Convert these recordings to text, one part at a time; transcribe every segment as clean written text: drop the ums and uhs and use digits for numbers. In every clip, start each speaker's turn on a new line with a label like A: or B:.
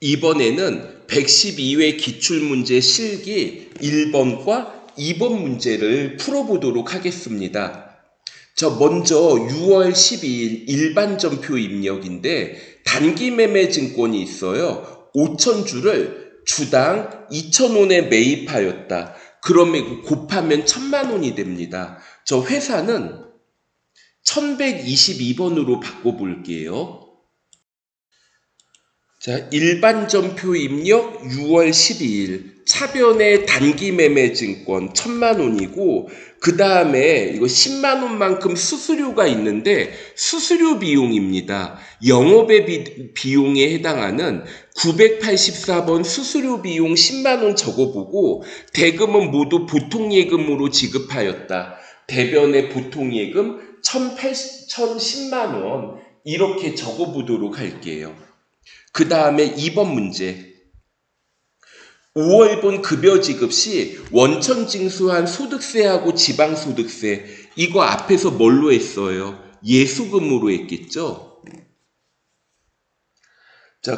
A: 이번에는 112회 기출문제 실기 1번과 2번 문제를 풀어보도록 하겠습니다. 먼저 6월 12일 일반전표 입력인데 단기매매증권이 있어요. 5,000주를 주당 2,000원에 매입하였다. 그러면 곱하면 1,000만 원이 됩니다. 회사는 1122번으로 바꿔볼게요. 일반전표 입력 6월 12일 차변의 단기매매증권 1,000만 원이고 그 다음에 이거 10만 원만큼 수수료가 있는데 수수료 비용입니다. 영업의 비용에 해당하는 984번 수수료 비용 10만 원 적어보고 대금은 모두 보통예금으로 지급하였다. 대변의 보통예금 1,010만 원 이렇게 적어보도록 할게요. 그 다음에 2번 문제. 5월분 급여 지급 시 원천 징수한 소득세하고 지방소득세 이거 앞에서 뭘로 했어요? 예수금으로 했겠죠?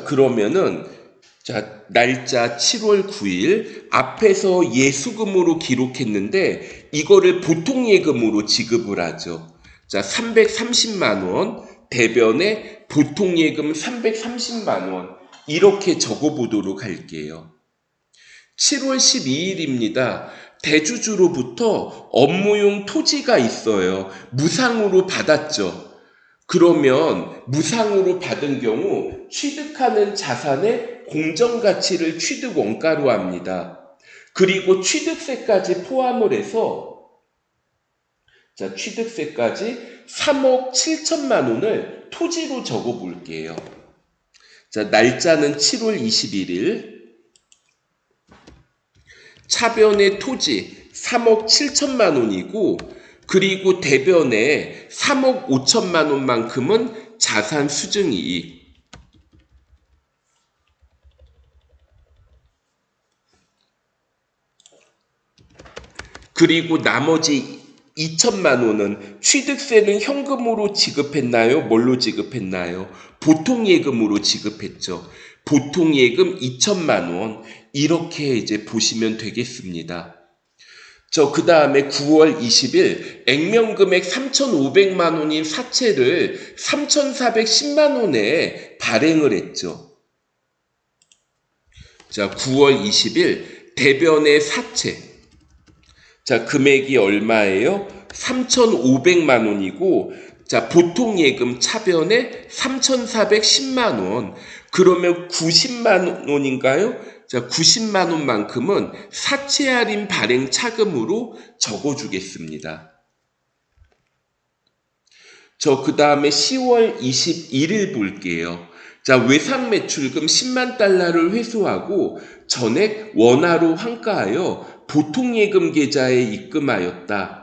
A: 그러면은 날짜 7월 9일 앞에서 예수금으로 기록했는데 이거를 보통예금으로 지급을 하죠. 330만 원 대변에 보통예금 330만 원 이렇게 적어보도록 할게요. 7월 12일입니다. 대주주로부터 업무용 토지가 있어요. 무상으로 받았죠. 그러면 무상으로 받은 경우 취득하는 자산의 공정가치를 취득원가로 합니다. 그리고 취득세까지 포함을 해서 취득세까지 3억 7천만 원을 토지로 적어 볼게요. 날짜는 7월 21일. 차변의 토지 3억 7천만 원이고 그리고 대변에 3억 5천만 원만큼은 자산 수증이익. 그리고 나머지 2천만 원은 취득세는 현금으로 지급했나요? 뭘로 지급했나요? 보통예금으로 지급했죠. 보통예금 2천만 원 이렇게 이제 보시면 되겠습니다. 그 다음에 9월 20일 액면금액 3,500만 원인 사채를 3,410만 원에 발행을 했죠. 9월 20일 대변의 사채. 금액이 얼마예요? 3,500만 원이고 보통예금 차변에 3,410만 원. 그러면 90만 원인가요? 90만 원만큼은 사채 할인 발행 차금으로 적어주겠습니다. 그 다음에 10월 21일 볼게요. 외상 매출금 10만 달러를 회수하고 전액 원화로 환가하여 보통예금 계좌에 입금하였다.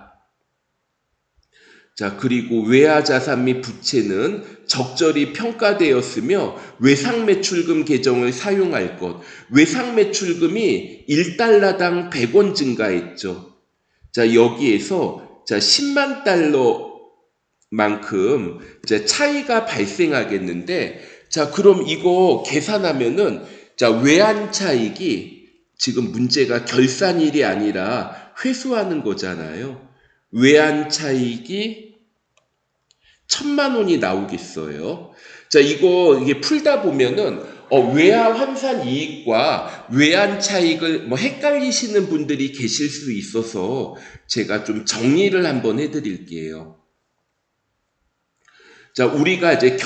A: 그리고 외화자산 및 부채는 적절히 평가되었으며 외상매출금 계정을 사용할 것. 외상매출금이 1달러당 100원 증가했죠. 여기에서 10만 달러만큼 차이가 발생하겠는데 그럼 이거 계산하면은 외환차익이 지금 문제가 결산일이 아니라 회수하는 거잖아요. 외환차익이 1,000만 원이 나오겠어요. 이게 풀다 보면은 외화 환산 이익과 외환 차익을 헷갈리시는 분들이 계실 수 있어서 제가 좀 정리를 한번 해드릴게요. 우리가 이제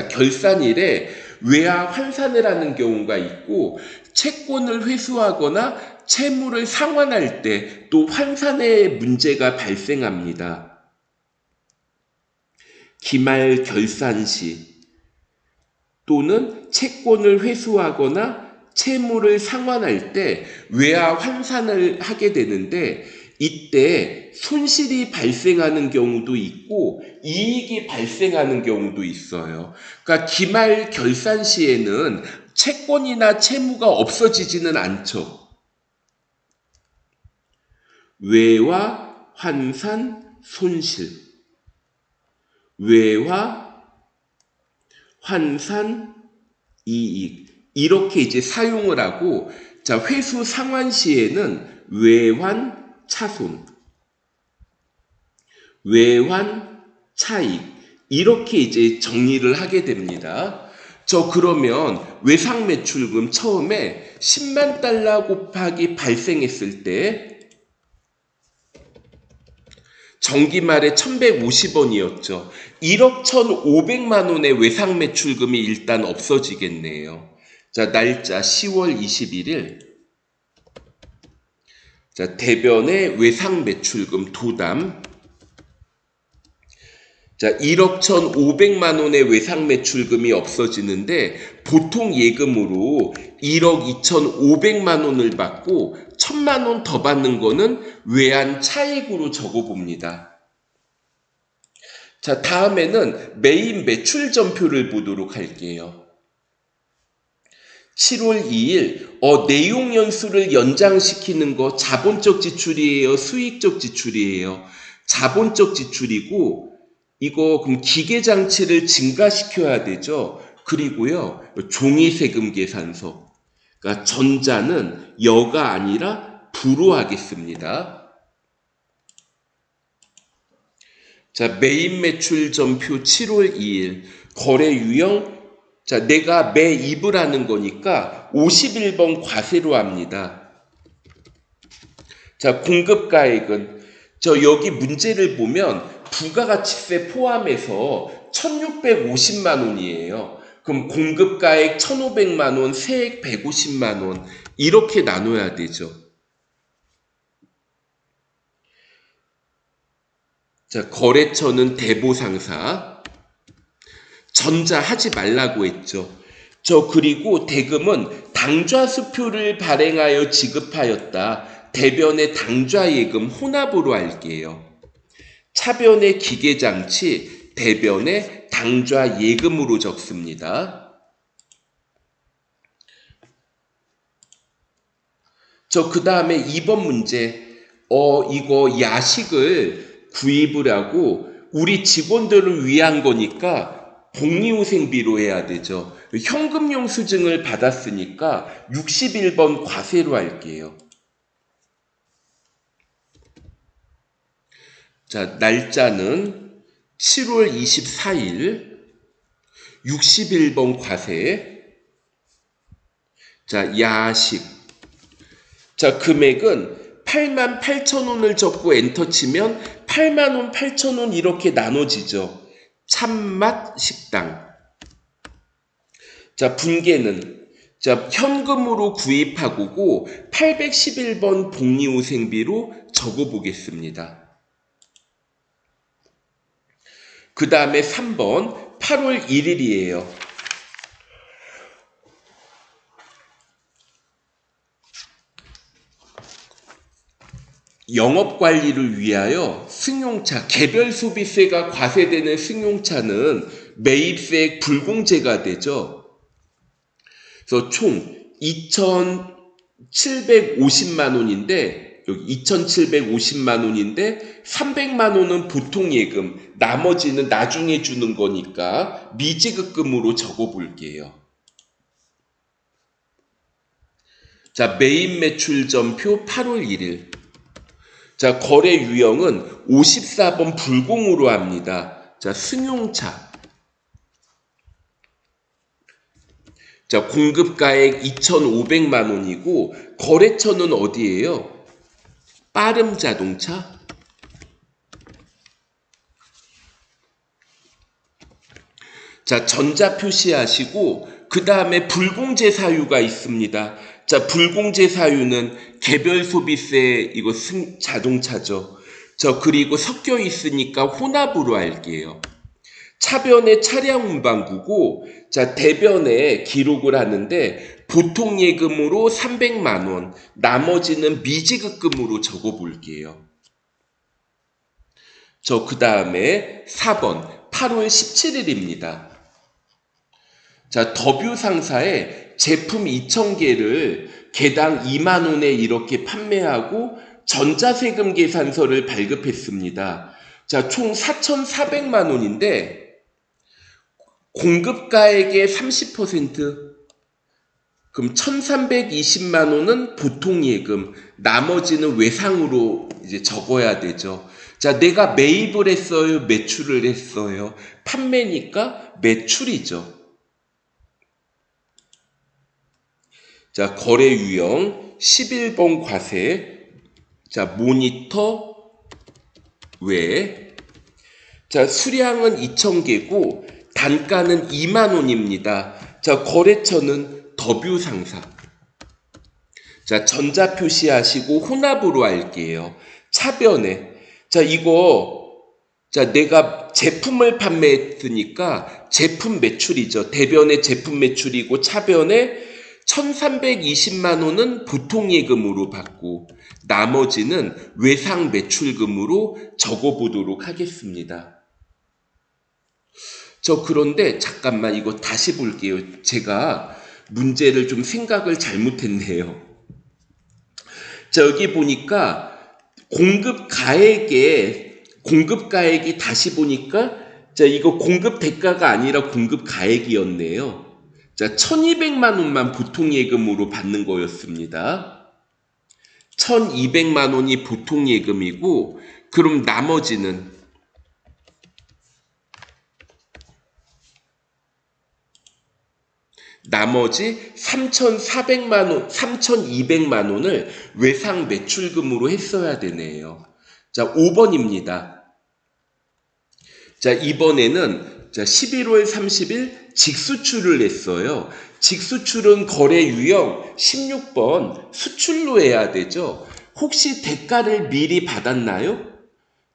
A: 결산일에 외화 환산을 하는 경우가 있고 채권을 회수하거나 채무를 상환할 때 또 환산의 문제가 발생합니다. 기말 결산 시 또는 채권을 회수하거나 채무를 상환할 때 외화 환산을 하게 되는데 이때 손실이 발생하는 경우도 있고 이익이 발생하는 경우도 있어요. 그러니까 기말 결산 시에는 채권이나 채무가 없어지지는 않죠. 외화 환산 손실, 외화 환산 이익 이렇게 이제 사용을 하고, 자, 회수 상환 시에는 외환 차손, 외환 차익 이렇게 이제 정리를 하게 됩니다. 그러면 외상 매출금 처음에 10만 달러 곱하기 발생했을 때 정기 말에 1150원이었죠. 1억 1,500만 원의 외상 매출금이 일단 없어지겠네요. 자, 날짜 10월 21일. 자, 대변의 외상 매출금 도담. 자, 1억 1,500만 원의 외상 매출금이 없어지는데 보통 예금으로 1억 2,500만 원을 받고 1,000만 원 더 받는 거는 외환 차익으로 적어봅니다. 자, 다음에는 메인 매출 전표를 보도록 할게요. 7월 2일 내용 연수를 연장시키는 거 자본적 지출이에요? 수익적 지출이에요? 자본적 지출이고, 이거 그럼 기계장치를 증가시켜야 되죠. 그리고요, 종이세금 계산서. 그러니까 전자는 여가 아니라 부로 하겠습니다. 자, 메인 매출 전표 7월 2일 거래 유형. 자, 내가 매입을 하는 거니까 51번 과세로 합니다. 자, 공급가액은 여기 문제를 보면 부가가치세 포함해서 1,650만 원이에요. 그럼 공급가액 1,500만 원, 세액 150만 원 이렇게 나눠야 되죠. 자, 거래처는 대보상사. 전자 하지 말라고 했죠. 그리고 대금은 당좌수표를 발행하여 지급하였다. 대변의 당좌예금 혼합으로 할게요. 차변의 기계장치, 대변의 당좌예금으로 적습니다. 그 다음에 2번 문제. 이거 야식을 구입을 하고 우리 직원들을 위한 거니까 복리후생비로 해야 되죠. 현금 영수증을 받았으니까 61번 과세로 할게요. 자, 날짜는 7월 24일, 61번 과세. 자, 야식. 자, 금액은 88,000원을 적고 엔터 치면 88,000원 8,000원 이렇게 나눠지죠. 참맛 식당. 자, 분계는 현금으로 구입하고고 811번 복리후생비로 적어보겠습니다. 그 다음에 3번 8월 1일이에요. 영업관리를 위하여 승용차, 개별 소비세가 과세되는 승용차는 매입세액 불공제가 되죠. 그래서 총 2,750만 원인데 여기 2,750만 원인데 300만 원은 보통 예금, 나머지는 나중에 주는 거니까 미지급금으로 적어볼게요. 자, 메인 매출 전표 8월 1일. 자, 거래 유형은 54번 불공으로 합니다. 자, 승용차. 자, 공급가액 2,500만 원이고 거래처는 어디예요? 빠름자동차. 자, 전자 표시하시고 그 다음에 불공제 사유가 있습니다. 자, 불공제 사유는 개별 소비세 이거 자동차죠. 그리고 섞여 있으니까 혼합으로 할게요. 차변에 차량 운반구고, 자, 대변에 기록을 하는데 보통 예금으로 300만 원, 나머지는 미지급금으로 적어볼게요. 그 다음에 4번 8월 17일입니다. 자, 더뷰 상사에 제품 2,000개를 개당 2만 원에 이렇게 판매하고 전자세금 계산서를 발급했습니다. 자, 총 4,400만 원인데 공급가액의 30%, 그럼 1320만 원은 보통 예금, 나머지는 외상으로 이제 적어야 되죠. 자, 내가 매입을 했어요, 매출을 했어요. 판매니까 매출이죠. 자, 거래 유형 11번 과세. 자, 모니터 외. 자, 수량은 2,000개고 단가는 2만 원입니다. 자, 거래처는 W 상사. 자, 전자 표시하시고 혼합으로 할게요. 차변에. 자, 자, 내가 제품을 판매했으니까 제품 매출이죠. 대변에 제품 매출이고 차변에 1320만 원은 보통 예금으로 받고 나머지는 외상 매출금으로 적어보도록 하겠습니다. 그런데 잠깐만 이거 다시 볼게요. 제가 문제를 좀 생각을 잘못했네요. 자, 여기 보니까 공급가액이 다시 보니까 자, 이거 공급 대가가 아니라 공급 가액이었네요. 자, 1200만 원만 보통 예금으로 받는 거였습니다. 1200만 원이 보통 예금이고 그럼 나머지는 나머지 3,400만 원, 3,200만 원을 외상 매출금으로 했어야 되네요. 자, 5번입니다. 자, 이번에는 자, 11월 30일 직수출을 했어요. 직수출은 거래 유형 16번 수출로 해야 되죠. 혹시 대가를 미리 받았나요?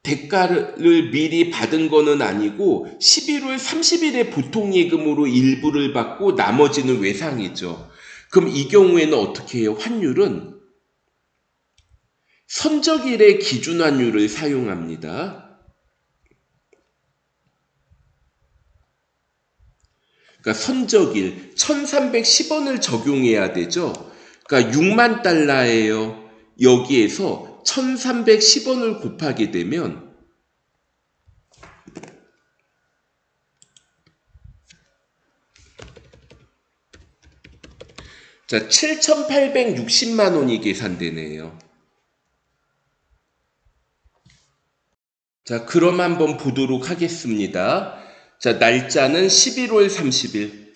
A: 대가를 미리 받은 거는 아니고 11월 30일에 보통 예금으로 일부를 받고 나머지는 외상이죠. 그럼 이 경우에는 어떻게 해요? 환율은 선적일의 기준 환율을 사용합니다. 그러니까 선적일 1310원을 적용해야 되죠. 그러니까 6만 달러예요. 여기에서 1310원을 곱하게 되면 자, 7,860만 원이 계산되네요. 자, 그럼 한번 보도록 하겠습니다. 자, 날짜는 11월 30일.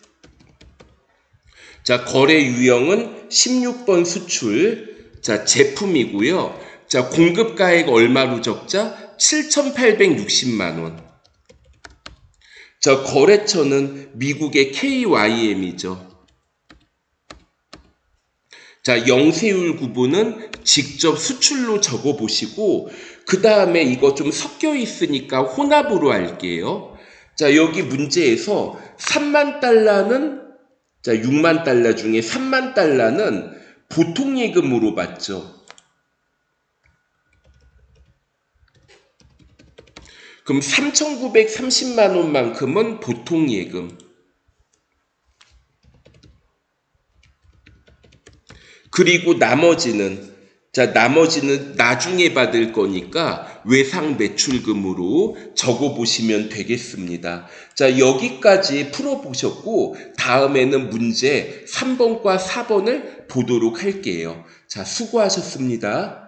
A: 자, 거래 유형은 16번 수출. 자, 제품이고요. 자, 공급가액 얼마로 적자? 7,860만 원. 자, 거래처는 미국의 KYM이죠. 자, 영세율 구분은 직접 수출로 적어 보시고 그 다음에 이거 좀 섞여 있으니까 혼합으로 할게요. 자, 여기 문제에서 3만 달러는 자, 6만 달러 중에 3만 달러는 보통 예금으로 받죠. 그럼 3,930만 원만큼은 보통 예금. 그리고 나머지는 나중에 받을 거니까 외상 매출금으로 적어 보시면 되겠습니다. 자, 여기까지 풀어 보셨고 다음에는 문제 3번과 4번을 보도록 할게요. 자, 수고하셨습니다.